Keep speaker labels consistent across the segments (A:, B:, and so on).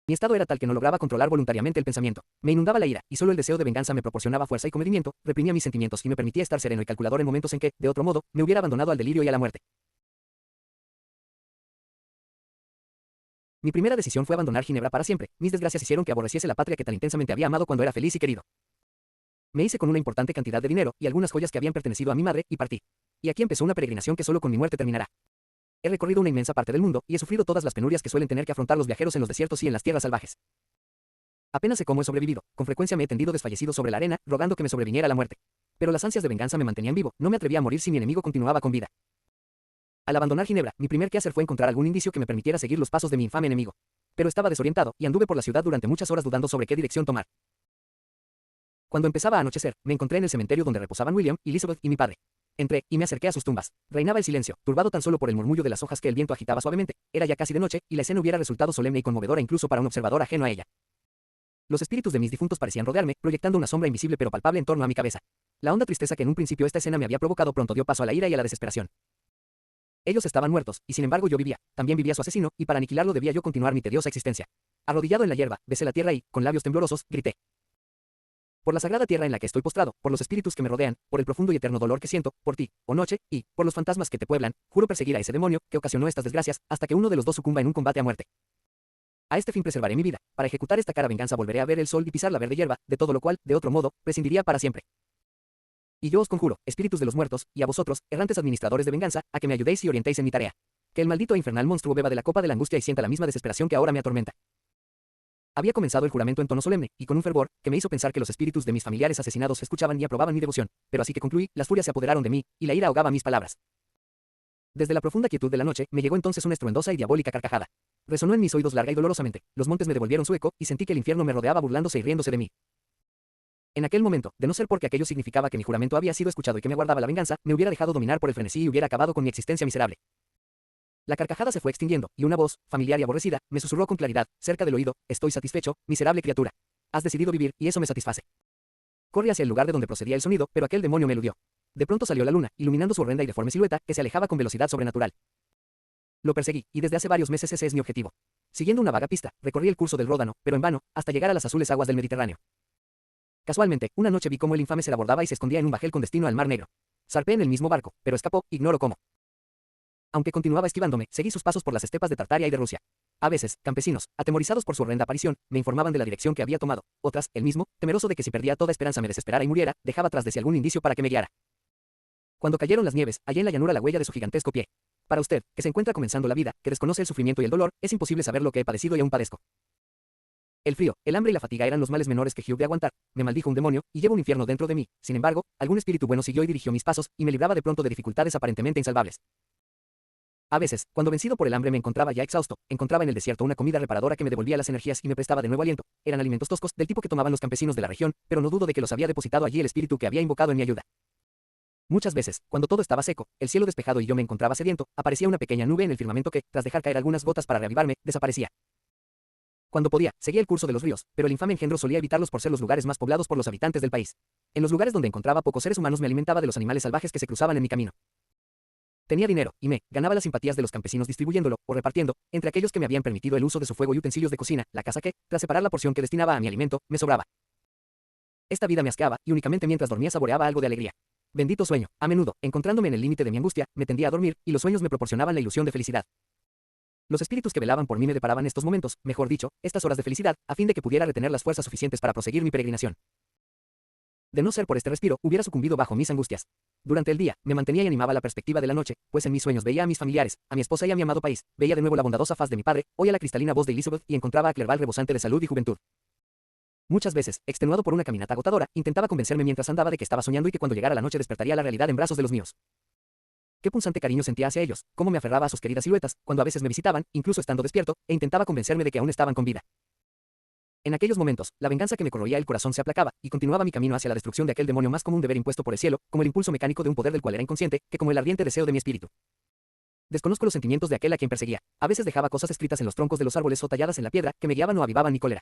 A: Mi estado era tal que no lograba controlar voluntariamente el pensamiento. Me inundaba la ira, y solo el deseo de venganza me proporcionaba fuerza y comedimiento, reprimía mis sentimientos y me permitía estar sereno y calculador en momentos en que, de otro modo, me hubiera abandonado al delirio y a la muerte. Mi primera decisión fue abandonar Ginebra para siempre. Mis desgracias hicieron que aborreciese la patria que tan intensamente había amado cuando era feliz y querido. Me hice con una importante cantidad de dinero y algunas joyas que habían pertenecido a mi madre, y partí. Y aquí empezó una peregrinación que solo con mi muerte terminará. He recorrido una inmensa parte del mundo, y he sufrido todas las penurias que suelen tener que afrontar los viajeros en los desiertos y en las tierras salvajes. Apenas sé cómo he sobrevivido. Con frecuencia me he tendido desfallecido sobre la arena, rogando que me sobreviniera la muerte. Pero las ansias de venganza me mantenían vivo, no me atrevía a morir si mi enemigo continuaba con vida. Al abandonar Ginebra, mi primer quehacer fue encontrar algún indicio que me permitiera seguir los pasos de mi infame enemigo. Pero estaba desorientado, y anduve por la ciudad durante muchas horas dudando sobre qué dirección tomar. Cuando empezaba a anochecer, me encontré en el cementerio donde reposaban William, Elizabeth y mi padre. Entré, y me acerqué a sus tumbas. Reinaba el silencio, turbado tan solo por el murmullo de las hojas que el viento agitaba suavemente. Era ya casi de noche, y la escena hubiera resultado solemne y conmovedora incluso para un observador ajeno a ella. Los espíritus de mis difuntos parecían rodearme, proyectando una sombra invisible pero palpable en torno a mi cabeza. La honda tristeza que en un principio esta escena me había provocado pronto dio paso a la ira y a la desesperación. Ellos estaban muertos, y sin embargo yo vivía. También vivía su asesino, y para aniquilarlo debía yo continuar mi tediosa existencia. Arrodillado en la hierba, besé la tierra y, con labios temblorosos, grité. Por la sagrada tierra en la que estoy postrado, por los espíritus que me rodean, por el profundo y eterno dolor que siento, por ti, oh noche, y, por los fantasmas que te pueblan, juro perseguir a ese demonio, que ocasionó estas desgracias, hasta que uno de los dos sucumba en un combate a muerte. A este fin preservaré mi vida. Para ejecutar esta cara venganza volveré a ver el sol y pisar la verde hierba, de todo lo cual, de otro modo, prescindiría para siempre. Y yo os conjuro, espíritus de los muertos, y a vosotros, errantes administradores de venganza, a que me ayudéis y orientéis en mi tarea. Que el maldito e infernal monstruo beba de la copa de la angustia y sienta la misma desesperación que ahora me atormenta. Había comenzado el juramento en tono solemne, y con un fervor, que me hizo pensar que los espíritus de mis familiares asesinados escuchaban y aprobaban mi devoción, pero así que concluí, las furias se apoderaron de mí, y la ira ahogaba mis palabras. Desde la profunda quietud de la noche, me llegó entonces una estruendosa y diabólica carcajada. Resonó en mis oídos larga y dolorosamente, los montes me devolvieron su eco, y sentí que el infierno me rodeaba burlándose y riéndose de mí. En aquel momento, de no ser porque aquello significaba que mi juramento había sido escuchado y que me aguardaba la venganza, me hubiera dejado dominar por el frenesí y hubiera acabado con mi existencia miserable. La carcajada se fue extinguiendo, y una voz, familiar y aborrecida, me susurró con claridad, cerca del oído: estoy satisfecho, miserable criatura. Has decidido vivir, y eso me satisface. Corrí hacia el lugar de donde procedía el sonido, pero aquel demonio me eludió. De pronto salió la luna, iluminando su horrenda y deforme silueta, que se alejaba con velocidad sobrenatural. Lo perseguí, y desde hace varios meses ese es mi objetivo. Siguiendo una vaga pista, recorrí el curso del Ródano, pero en vano, hasta llegar a las azules aguas del Mediterráneo. Casualmente, una noche vi cómo el infame ser abordaba y se escondía en un bajel con destino al Mar Negro. Zarpé en el mismo barco, pero escapó, ignoro cómo. Aunque continuaba esquivándome, seguí sus pasos por las estepas de Tartaria y de Rusia. A veces, campesinos, atemorizados por su horrenda aparición, me informaban de la dirección que había tomado. Otras, él mismo, temeroso de que si perdía toda esperanza me desesperara y muriera, dejaba tras de sí algún indicio para que me guiara. Cuando cayeron las nieves, hallé en la llanura la huella de su gigantesco pie. Para usted, que se encuentra comenzando la vida, que desconoce el sufrimiento y el dolor, es imposible saber lo que he padecido y aún padezco. El frío, el hambre y la fatiga eran los males menores que hube de aguantar. Me maldijo un demonio, y llevo un infierno dentro de mí. Sin embargo, algún espíritu bueno siguió y dirigió mis pasos, y me libraba de pronto de dificultades aparentemente insalvables. A veces, cuando vencido por el hambre me encontraba ya exhausto, encontraba en el desierto una comida reparadora que me devolvía las energías y me prestaba de nuevo aliento. Eran alimentos toscos, del tipo que tomaban los campesinos de la región, pero no dudo de que los había depositado allí el espíritu que había invocado en mi ayuda. Muchas veces, cuando todo estaba seco, el cielo despejado y yo me encontraba sediento, aparecía una pequeña nube en el firmamento que, tras dejar caer algunas gotas para reavivarme, desaparecía. Cuando podía, seguía el curso de los ríos, pero el infame engendro solía evitarlos por ser los lugares más poblados por los habitantes del país. En los lugares donde encontraba pocos seres humanos me alimentaba de los animales salvajes que se cruzaban en mi camino. Tenía dinero, y me ganaba las simpatías de los campesinos distribuyéndolo, o repartiendo, entre aquellos que me habían permitido el uso de su fuego y utensilios de cocina, la casa que, tras separar la porción que destinaba a mi alimento, me sobraba. Esta vida me asqueaba, y únicamente mientras dormía saboreaba algo de alegría. Bendito sueño. A menudo, encontrándome en el límite de mi angustia, me tendía a dormir, y los sueños me proporcionaban la ilusión de felicidad. Los espíritus que velaban por mí me deparaban estos momentos, mejor dicho, estas horas de felicidad, a fin de que pudiera retener las fuerzas suficientes para proseguir mi peregrinación. De no ser por este respiro, hubiera sucumbido bajo mis angustias. Durante el día, me mantenía y animaba la perspectiva de la noche, pues en mis sueños veía a mis familiares, a mi esposa y a mi amado país, veía de nuevo la bondadosa faz de mi padre, oía la cristalina voz de Elizabeth y encontraba a Clerval rebosante de salud y juventud. Muchas veces, extenuado por una caminata agotadora, intentaba convencerme mientras andaba de que estaba soñando y que cuando llegara la noche despertaría la realidad en brazos de los míos. Qué punzante cariño sentía hacia ellos, cómo me aferraba a sus queridas siluetas, cuando a veces me visitaban, incluso estando despierto, e intentaba convencerme de que aún estaban con vida. En aquellos momentos, la venganza que me corroía el corazón se aplacaba, y continuaba mi camino hacia la destrucción de aquel demonio más común deber impuesto por el cielo, como el impulso mecánico de un poder del cual era inconsciente, que como el ardiente deseo de mi espíritu. Desconozco los sentimientos de aquel a quien perseguía. A veces dejaba cosas escritas en los troncos de los árboles o talladas en la piedra, que me guiaban o avivaban mi cólera.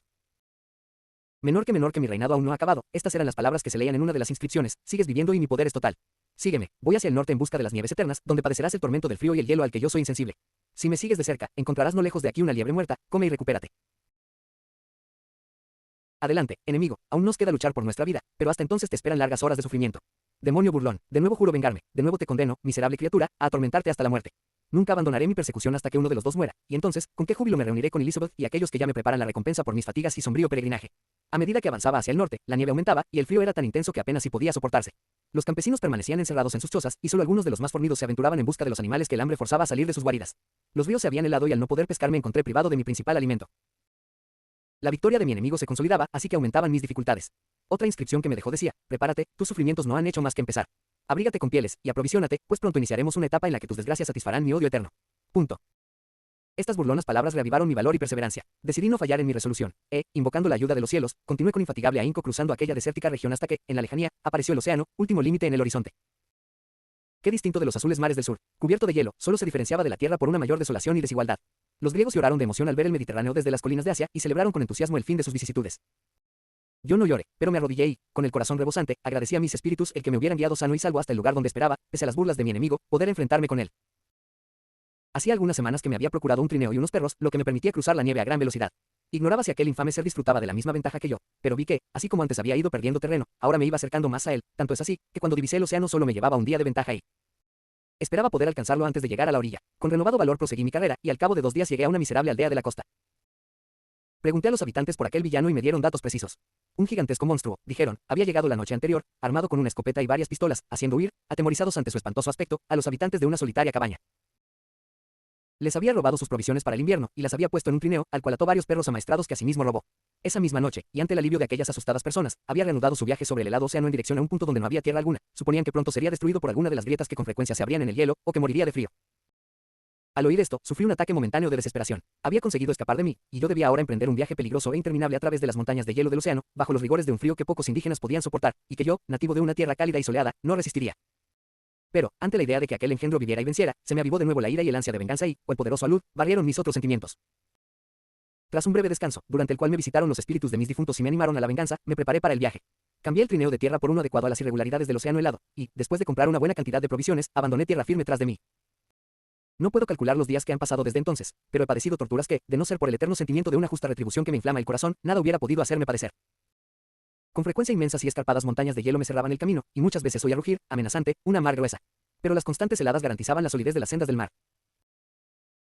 A: Menor que mi reinado aún no ha acabado. Estas eran las palabras que se leían en una de las inscripciones: sigues viviendo y mi poder es total. Sígueme, voy hacia el norte en busca de las nieves eternas, donde padecerás el tormento del frío y el hielo al que yo soy insensible. Si me sigues de cerca, encontrarás no lejos de aquí una liebre muerta, come y recupérate. Adelante, enemigo, aún nos queda luchar por nuestra vida, pero hasta entonces te esperan largas horas de sufrimiento. Demonio burlón, de nuevo juro vengarme, de nuevo te condeno, miserable criatura, a atormentarte hasta la muerte. Nunca abandonaré mi persecución hasta que uno de los dos muera, y entonces, con qué júbilo me reuniré con Elizabeth y aquellos que ya me preparan la recompensa por mis fatigas y sombrío peregrinaje. A medida que avanzaba hacia el norte, la nieve aumentaba, y el frío era tan intenso que apenas si podía soportarse. Los campesinos permanecían encerrados en sus chozas, y solo algunos de los más fornidos se aventuraban en busca de los animales que el hambre forzaba a salir de sus guaridas. Los ríos se habían helado y al no poder pescar me encontré privado de mi principal alimento. La victoria de mi enemigo se consolidaba, así que aumentaban mis dificultades. Otra inscripción que me dejó decía: prepárate, tus sufrimientos no han hecho más que empezar. Abrígate con pieles, y aprovisionate, pues pronto iniciaremos una etapa en la que tus desgracias satisfarán mi odio eterno. Punto. Estas burlonas palabras reavivaron mi valor y perseverancia. Decidí no fallar en mi resolución, invocando la ayuda de los cielos, continué con infatigable ahínco cruzando aquella desértica región hasta que, en la lejanía, apareció el océano, último límite en el horizonte. Qué distinto de los azules mares del sur, cubierto de hielo, solo se diferenciaba de la tierra por una mayor desolación y desigualdad. Los griegos lloraron de emoción al ver el Mediterráneo desde las colinas de Asia y celebraron con entusiasmo el fin de sus vicisitudes. Yo no lloré, pero me arrodillé y, con el corazón rebosante, agradecí a mis espíritus el que me hubieran guiado sano y salvo hasta el lugar donde esperaba, pese a las burlas de mi enemigo, poder enfrentarme con él. Hacía algunas semanas que me había procurado un trineo y unos perros, lo que me permitía cruzar la nieve a gran velocidad. Ignoraba si aquel infame ser disfrutaba de la misma ventaja que yo, pero vi que, así como antes había ido perdiendo terreno, ahora me iba acercando más a él, tanto es así, que cuando divisé el océano solo me llevaba un día de ventaja y esperaba poder alcanzarlo antes de llegar a la orilla. Con renovado valor proseguí mi carrera, y al cabo de 2 días llegué a una miserable aldea de la costa. Pregunté a los habitantes por aquel villano y me dieron datos precisos. Un gigantesco monstruo, dijeron, había llegado la noche anterior, armado con una escopeta y varias pistolas, haciendo huir, atemorizados ante su espantoso aspecto, a los habitantes de una solitaria cabaña. Les había robado sus provisiones para el invierno, y las había puesto en un trineo, al cual ató varios perros amaestrados que asimismo robó. Esa misma noche, y ante el alivio de aquellas asustadas personas, había reanudado su viaje sobre el helado océano en dirección a un punto donde no había tierra alguna. Suponían que pronto sería destruido por alguna de las grietas que con frecuencia se abrían en el hielo, o que moriría de frío. Al oír esto, sufrí un ataque momentáneo de desesperación. Había conseguido escapar de mí, y yo debía ahora emprender un viaje peligroso e interminable a través de las montañas de hielo del océano, bajo los rigores de un frío que pocos indígenas podían soportar, y que yo, nativo de una tierra cálida y soleada, no resistiría. Pero, ante la idea de que aquel engendro viviera y venciera, se me avivó de nuevo la ira y el ansia de venganza y, cual poderoso alud, barrieron mis otros sentimientos. Tras un breve descanso, durante el cual me visitaron los espíritus de mis difuntos y me animaron a la venganza, me preparé para el viaje. Cambié el trineo de tierra por uno adecuado a las irregularidades del océano helado, y, después de comprar una buena cantidad de provisiones, abandoné tierra firme tras de mí. No puedo calcular los días que han pasado desde entonces, pero he padecido torturas que, de no ser por el eterno sentimiento de una justa retribución que me inflama el corazón, nada hubiera podido hacerme padecer. Con frecuencia inmensas y escarpadas montañas de hielo me cerraban el camino, y muchas veces oía rugir, amenazante, una mar gruesa. Pero las constantes heladas garantizaban la solidez de las sendas del mar.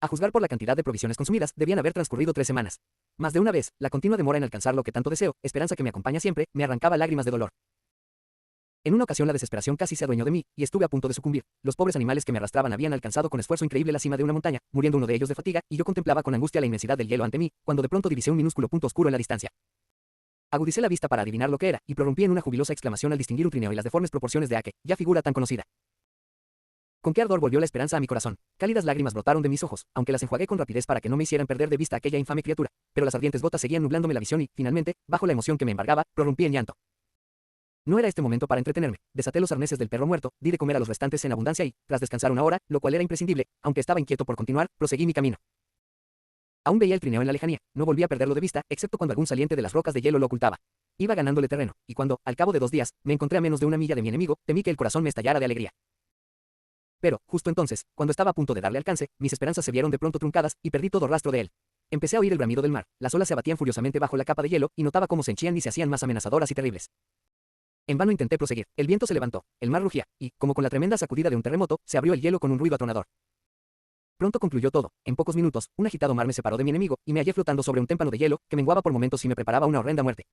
A: A juzgar por la cantidad de provisiones consumidas, debían haber transcurrido 3 semanas. Más de una vez, la continua demora en alcanzar lo que tanto deseo, esperanza que me acompaña siempre, me arrancaba lágrimas de dolor. En una ocasión la desesperación casi se adueñó de mí, y estuve a punto de sucumbir. Los pobres animales que me arrastraban habían alcanzado con esfuerzo increíble la cima de una montaña, muriendo uno de ellos de fatiga, y yo contemplaba con angustia la inmensidad del hielo ante mí, cuando de pronto divisé un minúsculo punto oscuro en la distancia. Agudicé la vista para adivinar lo que era, y prorrumpí en una jubilosa exclamación al distinguir un trineo y las deformes proporciones de Ake, ya figura tan conocida. Con qué ardor volvió la esperanza a mi corazón. Cálidas lágrimas brotaron de mis ojos, aunque las enjuagué con rapidez para que no me hicieran perder de vista aquella infame criatura, pero las ardientes gotas seguían nublándome la visión y, finalmente, bajo la emoción que me embargaba, prorrumpí en llanto. No era este momento para entretenerme. Desaté los arneses del perro muerto, di de comer a los restantes en abundancia y, tras descansar una hora, lo cual era imprescindible, aunque estaba inquieto por continuar, proseguí mi camino. Aún veía el trineo en la lejanía, no volví a perderlo de vista, excepto cuando algún saliente de las rocas de hielo lo ocultaba. Iba ganándole terreno, y cuando, al cabo de 2 días, me encontré a menos de una milla de mi enemigo, temí que el corazón me estallara de alegría. Pero, justo entonces, cuando estaba a punto de darle alcance, mis esperanzas se vieron de pronto truncadas, y perdí todo rastro de él. Empecé a oír el bramido del mar, las olas se abatían furiosamente bajo la capa de hielo, y notaba cómo se henchían y se hacían más amenazadoras y terribles. En vano intenté proseguir, el viento se levantó, el mar rugía, y, como con la tremenda sacudida de un terremoto, se abrió el hielo con un ruido atronador. Pronto concluyó todo. En pocos minutos, un agitado mar me separó de mi enemigo, y me hallé flotando sobre un témpano de hielo, que menguaba por momentos y me preparaba una horrenda muerte.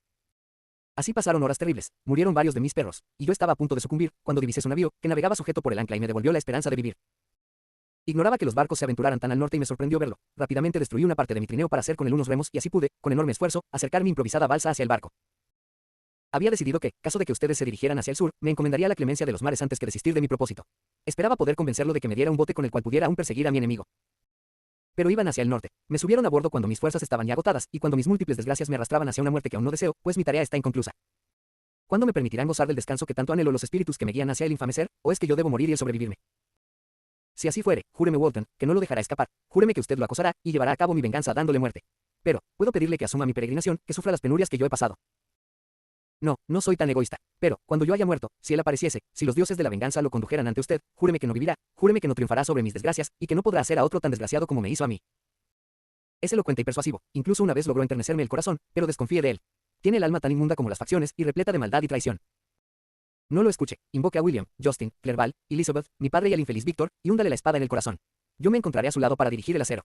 A: Así pasaron horas terribles, murieron varios de mis perros, y yo estaba a punto de sucumbir, cuando divisé su navío, que navegaba sujeto por el ancla y me devolvió la esperanza de vivir. Ignoraba que los barcos se aventuraran tan al norte y me sorprendió verlo. Rápidamente destruí una parte de mi trineo para hacer con él unos remos y así pude, con enorme esfuerzo, acercar mi improvisada balsa hacia el barco. Había decidido que, caso de que ustedes se dirigieran hacia el sur, me encomendaría la clemencia de los mares antes que desistir de mi propósito. Esperaba poder convencerlo de que me diera un bote con el cual pudiera aún perseguir a mi enemigo. Pero iban hacia el norte. Me subieron a bordo cuando mis fuerzas estaban ya agotadas, y cuando mis múltiples desgracias me arrastraban hacia una muerte que aún no deseo, pues mi tarea está inconclusa. ¿Cuándo me permitirán gozar del descanso que tanto anhelo los espíritus que me guían hacia el infame ser, o es que yo debo morir y él sobrevivirme? Si así fuere, júreme Walton, que no lo dejará escapar, júreme que usted lo acosará, y llevará a cabo mi venganza dándole muerte. Pero, ¿puedo pedirle que asuma mi peregrinación, que sufra las penurias que yo he pasado? No, no soy tan egoísta. Pero, cuando yo haya muerto, si él apareciese, si los dioses de la venganza lo condujeran ante usted, júreme que no vivirá, júreme que no triunfará sobre mis desgracias, y que no podrá hacer a otro tan desgraciado como me hizo a mí. Es elocuente y persuasivo, incluso una vez logró enternecerme el corazón, pero desconfíe de él. Tiene el alma tan inmunda como las facciones y repleta de maldad y traición. No lo escuche. Invoque a William, Justin, Clerval, Elizabeth, mi padre y al infeliz Víctor, y húndale la espada en el corazón. Yo me encontraré a su lado para dirigir el acero.